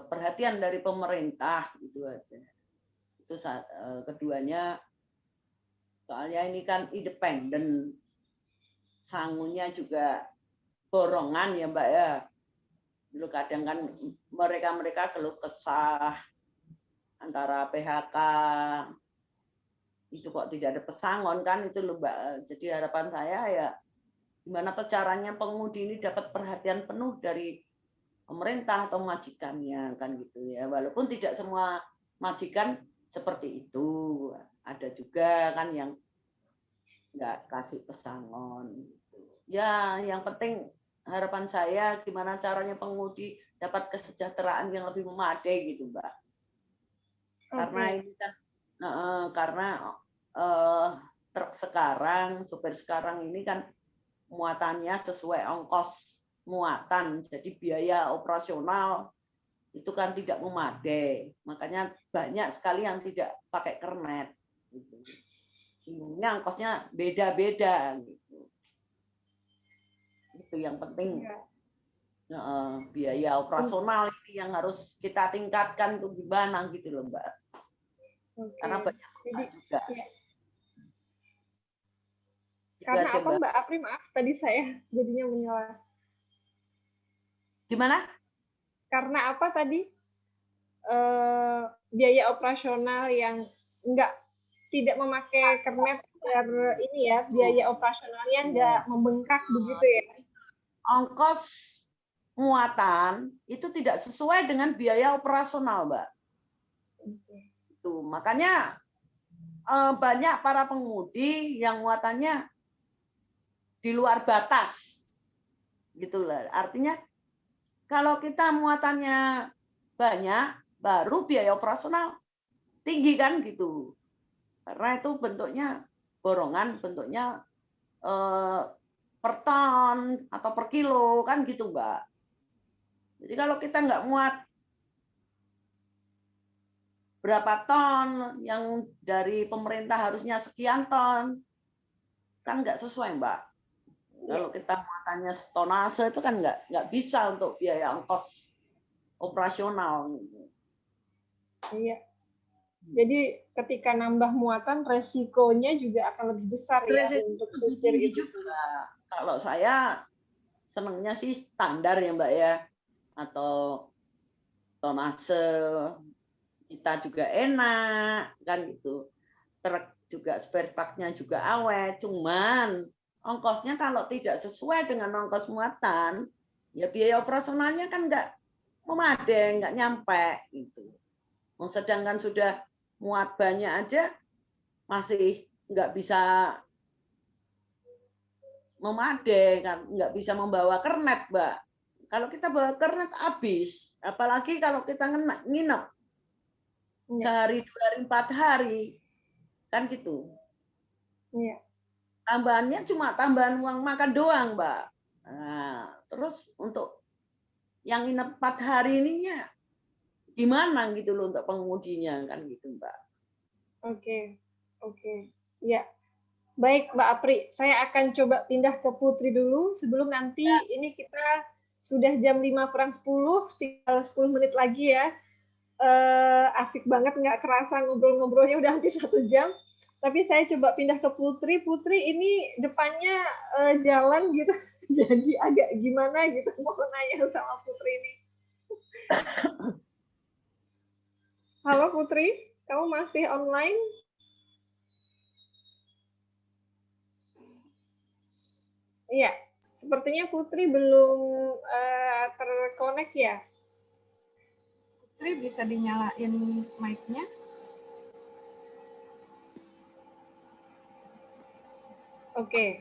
perhatian dari pemerintah itu aja. Itu keduanya, soalnya ini kan independen, sangunya juga borongan ya Mbak ya. Dulu kadang kan mereka keluh kesah antara PHK itu kok tidak ada pesangon kan itu loh Mbak. Jadi harapan saya ya gimana caranya pengemudi ini dapat perhatian penuh dari pemerintah atau majikannya kan gitu ya. Walaupun tidak semua majikan seperti itu. Ada juga kan yang nggak kasih pesangon gitu. Ya yang penting harapan saya gimana caranya pengemudi dapat kesejahteraan yang lebih memadai gitu Mbak. Karena ini kan truk sekarang, supir sekarang ini kan muatannya sesuai ongkos muatan, jadi biaya operasional itu kan tidak memadai, makanya banyak sekali yang tidak pakai kernet. Umumnya ongkosnya beda-beda gitu. Itu yang penting. Biaya operasional ini yang harus kita tingkatkan tuh gimana gitu loh Mbak. Karena banyak juga. Ya. Karena apa Mbak Apri, maaf tadi saya jadinya menyela. Gimana? Karena apa tadi? Biaya operasional yang tidak memakai kernet ini ya, biaya operasionalnya nggak membengkak begitu ya. Ongkos muatan itu tidak sesuai dengan biaya operasional, Mbak. Itu makanya banyak para pengemudi yang muatannya di luar batas, gitulah. Artinya kalau kita muatannya banyak, baru biaya operasional tinggi kan gitu. Karena itu bentuknya borongan, bentuknya per ton atau per kilo kan gitu Mbak. Jadi kalau kita nggak muat berapa ton yang dari pemerintah harusnya sekian ton, kan nggak sesuai Mbak. Kalau kita muatannya tonase itu kan nggak bisa untuk biaya ongkos operasional. Iya. Jadi ketika nambah muatan resikonya juga akan lebih besar ya untuk supir Tinggi itu. juga. Kalau saya senangnya sih standar ya Mbak ya, atau tonase kita juga enak kan gitu. Truk juga spare part-nya juga awet, cuman ongkosnya kalau tidak sesuai dengan ongkos muatan, ya biaya operasionalnya kan nggak memadai, nggak nyampe gitu. Sedangkan sudah muat banyak aja masih nggak bisa memadai, kan nggak bisa membawa kernet Mbak. Kalau kita bawa kernet habis, apalagi kalau kita nginep sehari, 2 hari, 4 hari, kan gitu. Iya. Tambahannya cuma tambahan uang makan doang, Mbak. Nah, terus untuk yang nginep 4 hari ininya gimana gitu loh untuk pengemudinya, kan gitu, Mbak. Oke. Ya. Baik, Mbak Apri, saya akan coba pindah ke Putri dulu sebelum nanti ini kita sudah jam 5:10, tinggal 10 menit lagi ya. Asik banget, nggak kerasa ngobrol-ngobrolnya udah hampir 1 jam. Tapi saya coba pindah ke Putri. Putri ini depannya jalan gitu, jadi agak gimana gitu mau nanya sama Putri ini. Halo Putri, kamu masih online? Iya, sepertinya Putri belum terkonek ya. Putri bisa dinyalain mic-nya. Oke.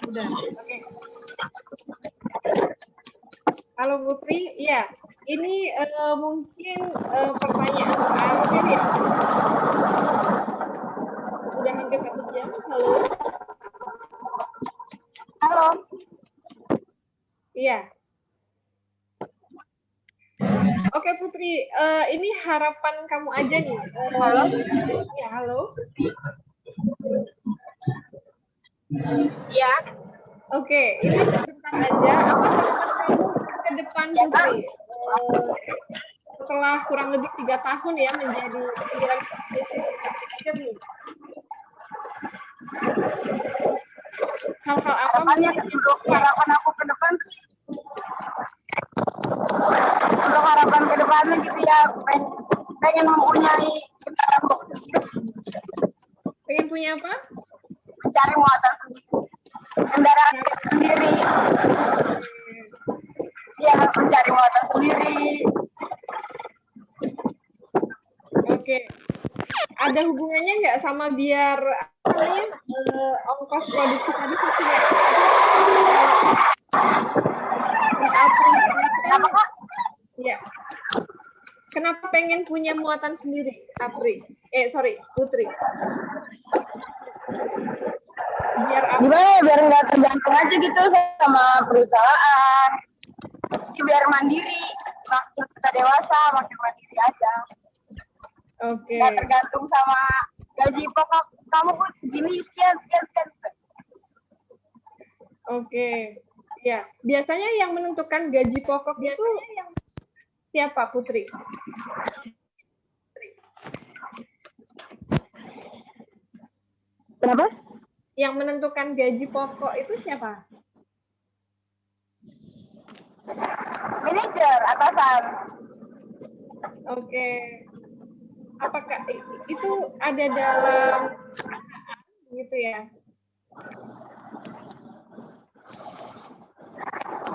Udah. Oke. Halo Putri, iya. Ini mungkin pertanyaan terakhir ya. Udah hampir 1 jam. Halo. Halo. Iya. Oke Putri, ini harapan kamu aja nih. Halo. Ya, halo. Ya. Oke, ini sebentar aja. Apa harapan kamu ke depan Putri? Setelah kurang lebih 3 tahun ya menjadi pimpinan nih. Hal-hal apa harapan aku ke depan untuk harapan ke depannya gitu ya, pengen mempunyai kendaraan box sendiri. Pengen punya apa? Mencari muatan sendiri, kendaraan sendiri. Ya, mencari muatan sendiri. Oke. Ada hubungannya nggak sama biar apa namanya ongkos produksi tadi sesuai? Kenapa Kak? Ya. Kenapa pengen punya muatan sendiri, Apri? Putri. Biar apa? Gimana ya, biar nggak tergantung aja gitu sama perusahaan. Biar mandiri, makin kita dewasa makin mandiri aja. Oke. Nggak tergantung sama gaji pokok kamu pun segini sekian. Oke. Ya, biasanya yang menentukan gaji pokok itu siapa, Putri? Kenapa? Yang menentukan gaji pokok itu siapa? Manajer, atasan. Oke. Apakah itu ada dalam gitu ya?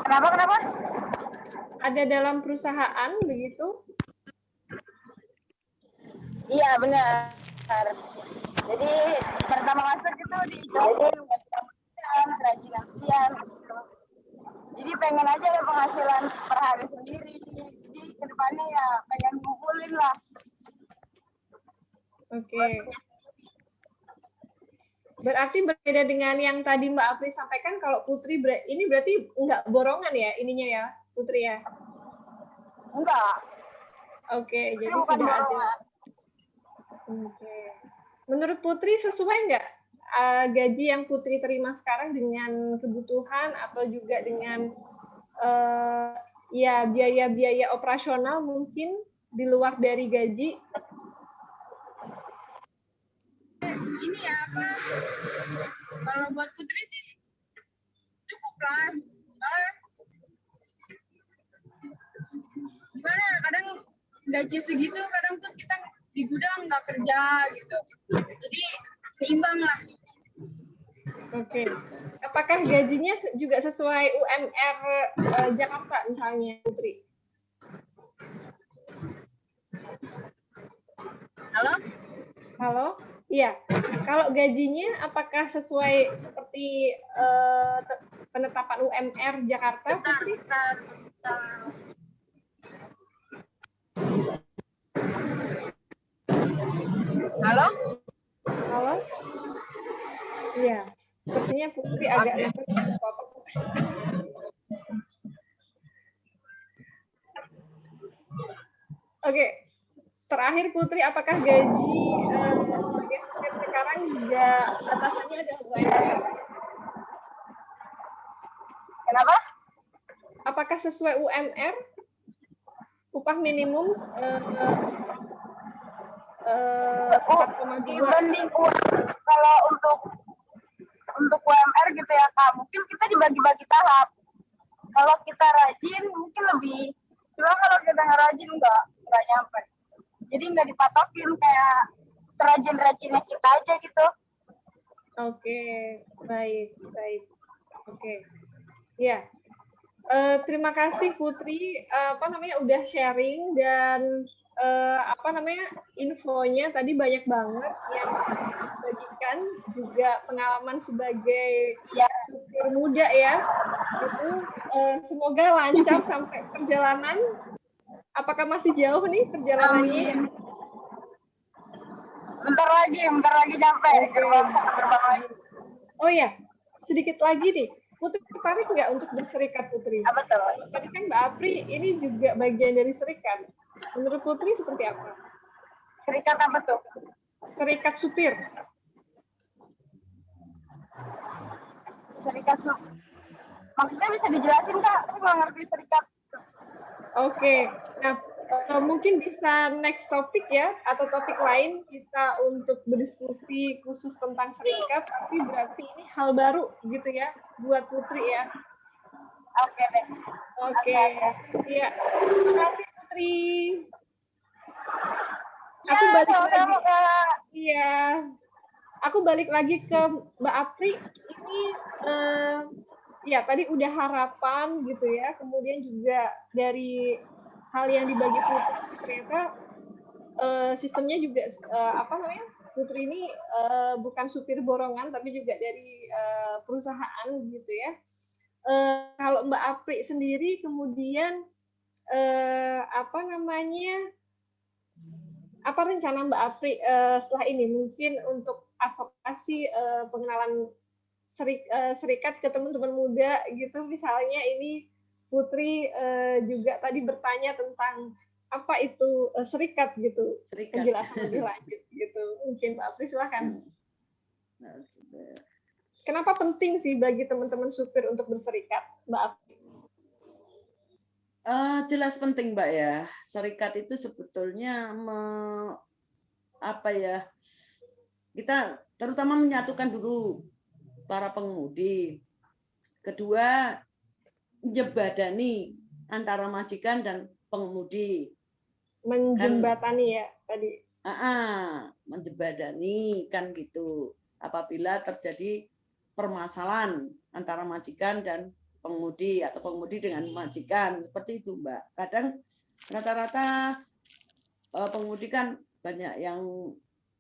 Kenapa? Ada dalam perusahaan begitu? Iya benar. Jadi pertama masuk itu dijamin rajin latihan. Jadi pengen aja ada penghasilan per hari sendiri. Jadi kedepannya ya pengen ngumpulin lah. Oke. Berarti berbeda dengan yang tadi Mbak Apri sampaikan, kalau Putri ini berarti nggak borongan ya ininya ya, Putri ya? Enggak, Oke, Putri jadi bukan sudah ada. borongan. Oke. Menurut Putri sesuai nggak gaji yang Putri terima sekarang dengan kebutuhan atau juga dengan ya biaya-biaya operasional mungkin di luar dari gaji? Ini ya apa? Kalau buat Putri sih cukup lah. Soalnya gimana? Kadang gaji segitu, kadang tuh kita di gudang nggak kerja gitu. Jadi seimbang lah. Oke. Apakah gajinya juga sesuai UMR Jakarta misalnya, Putri? Halo? Halo? Iya. Kalau gajinya apakah sesuai seperti penetapan UMR Jakarta, Putri? Bentar. Halo? Halo? Iya. Sepertinya Putri agak terpotong. Oke. Terakhir Putri, apakah gaji sebagai supir sekarang juga batasannya adalah UMR? Kenapa? Apakah sesuai UMR? Upah minimum 4,2. Dibanding kalau untuk UMR gitu ya Kak, mungkin kita dibagi-bagi tahap. Kalau kita rajin mungkin lebih, cuma kalau kita nggak rajin nggak nyampe. Jadi nggak dipatokin, kayak serajin-rajinnya kita aja gitu. Oke, baik. Oke, ya. Terima kasih Putri, udah sharing dan infonya tadi banyak banget yang dibagikan, juga pengalaman sebagai supir muda ya. Itu semoga lancar sampai perjalanan. Apakah masih jauh nih perjalanannya? Bentar lagi nyampe. Oh ya, sedikit lagi nih. Putri tertarik nggak untuk berserikat, Putri? Apa tuh? Tadi kan Mbak Apri ini juga bagian dari serikat. Menurut Putri seperti apa? Serikat apa tuh? Serikat supir. Serikat maksudnya bisa dijelasin Kak? Aku nggak ngerti serikat. Oke, nah mungkin bisa next topik ya, atau topik lain kita untuk berdiskusi khusus tentang serikat, tapi berarti ini hal baru gitu ya buat Putri ya. Oke deh. Oke, iya. Terima kasih Putri. Aku balik lagi. Iya. Aku balik lagi ke Mbak Apri. Ini ya tadi udah harapan gitu ya. Kemudian juga dari hal yang dibagi Putri, ternyata sistemnya juga Putri ini bukan supir borongan tapi juga dari perusahaan gitu ya. Kalau Mbak Apri sendiri kemudian apa rencana Mbak Apri setelah ini, mungkin untuk advokasi pengenalan serikat ke teman-teman muda gitu, misalnya ini Putri juga tadi bertanya tentang apa itu serikat gitu, penjelasan lebih lanjut gitu, mungkin Mbak Apri silahkan. Kenapa penting sih bagi teman-teman supir untuk berserikat, Mbak Apri? Jelas penting Mbak ya. Serikat itu sebetulnya kita terutama menyatukan dulu para pengemudi. Kedua, menjembatani antara majikan dan pengemudi. Menjembatani ya tadi. Menjembatani kan gitu. Apabila terjadi permasalahan antara majikan dan pengemudi atau pengemudi dengan majikan, seperti itu Mbak. Kadang rata-rata pengemudi kan banyak yang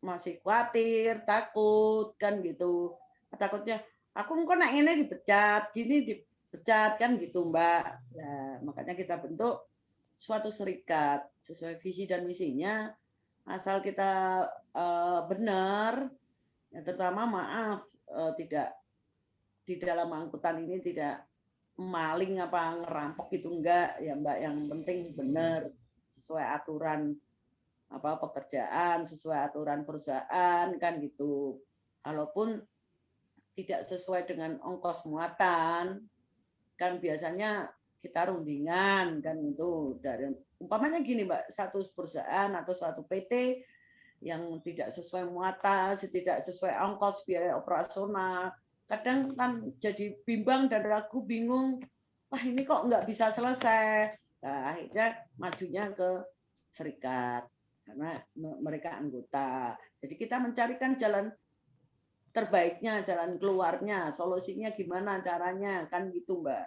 masih khawatir, takut kan gitu. Takutnya aku kok nak ini dipecat, gini dipecat kan gitu Mbak. Nah, makanya kita bentuk suatu serikat sesuai visi dan misinya. Asal kita benar, Ya, terutama maaf tidak di dalam angkutan ini tidak maling apa ngerampok itu enggak ya Mbak, yang penting benar sesuai aturan apa pekerjaan, sesuai aturan perusahaan kan gitu. Kalaupun tidak sesuai dengan ongkos muatan kan biasanya kita rundingan kan itu dari umpamanya gini Mbak, satu perusahaan atau suatu PT yang tidak sesuai muatan, tidak sesuai ongkos biaya operasional, kadang kan jadi bimbang dan ragu, bingung, wah ini kok nggak bisa selesai. Nah, akhirnya majunya ke serikat karena mereka anggota. Jadi kita mencarikan jalan terbaiknya, jalan keluarnya, solusinya gimana caranya kan gitu Mbak.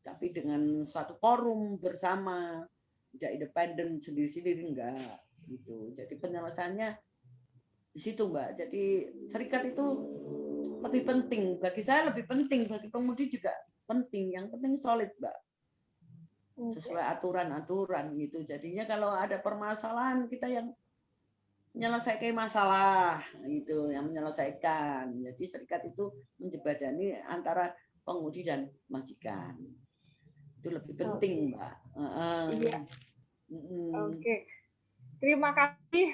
Tapi dengan suatu forum bersama, tidak independen sendiri-sendiri enggak gitu. Jadi penyelesaiannya di situ Mbak. Jadi serikat itu lebih penting bagi saya, lebih penting bagi pemudi juga penting. Yang penting solid Mbak, sesuai aturan-aturan gitu. Jadinya kalau ada permasalahan kita yang menyelesaikan masalah gitu, yang menyelesaikan. Jadi serikat itu menjembatani antara pemudi dan majikan. Itu lebih penting Mbak. Iya. Oke. Terima kasih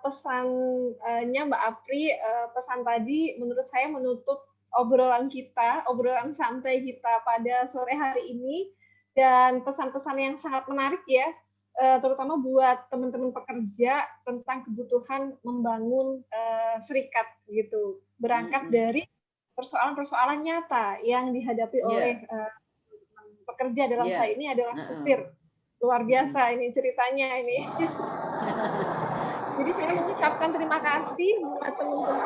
pesannya Mbak Apri. Pesan tadi menurut saya menutup obrolan kita, obrolan santai kita pada sore hari ini, dan pesan-pesan yang sangat menarik ya, terutama buat teman-teman pekerja tentang kebutuhan membangun serikat gitu. Berangkat dari persoalan-persoalan nyata yang dihadapi oleh pekerja dalam hal ini adalah supir. Luar biasa ini ceritanya ini. Jadi saya mengucapkan terima kasih buat teman-teman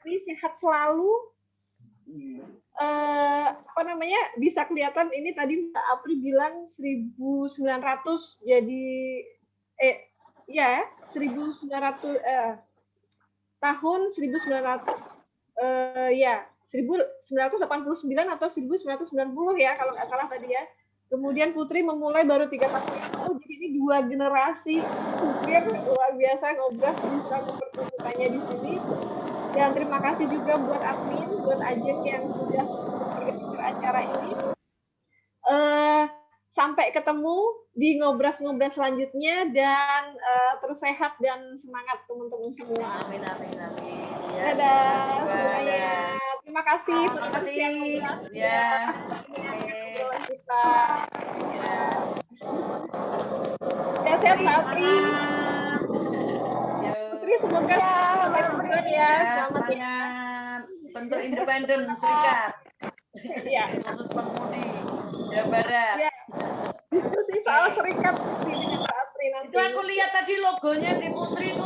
dan sehat selalu. Bisa kelihatan ini tadi Mbak Apri bilang 1900 jadi 1900 tahun 1900 1989 atau 1990 ya kalau nggak salah tadi ya. Kemudian Putri memulai baru 3 tahun yang lalu, jadi ini 2 generasi supir luar biasa ngobrol bisa mempertemukannya di sini. Dan terima kasih juga buat admin, buat Ajeng yang sudah mengorganisir acara ini. Sampai ketemu di ngobras-ngobras selanjutnya dan terus sehat dan semangat teman-teman semua. Amin. Ya, dadah semuanya. Terima kasih. Terima kasih. Ya. Kita. Sehat-sehat Mbak Apri. Putri semoga sampai tujuan ya. Selamat ya. Bentuk independen serikat. Iya. Khusus pemudi Jawa Barat. Ya. Diskusi soal serikat dengan Mbak Apri nanti. Itu aku lihat tadi logonya di Putri itu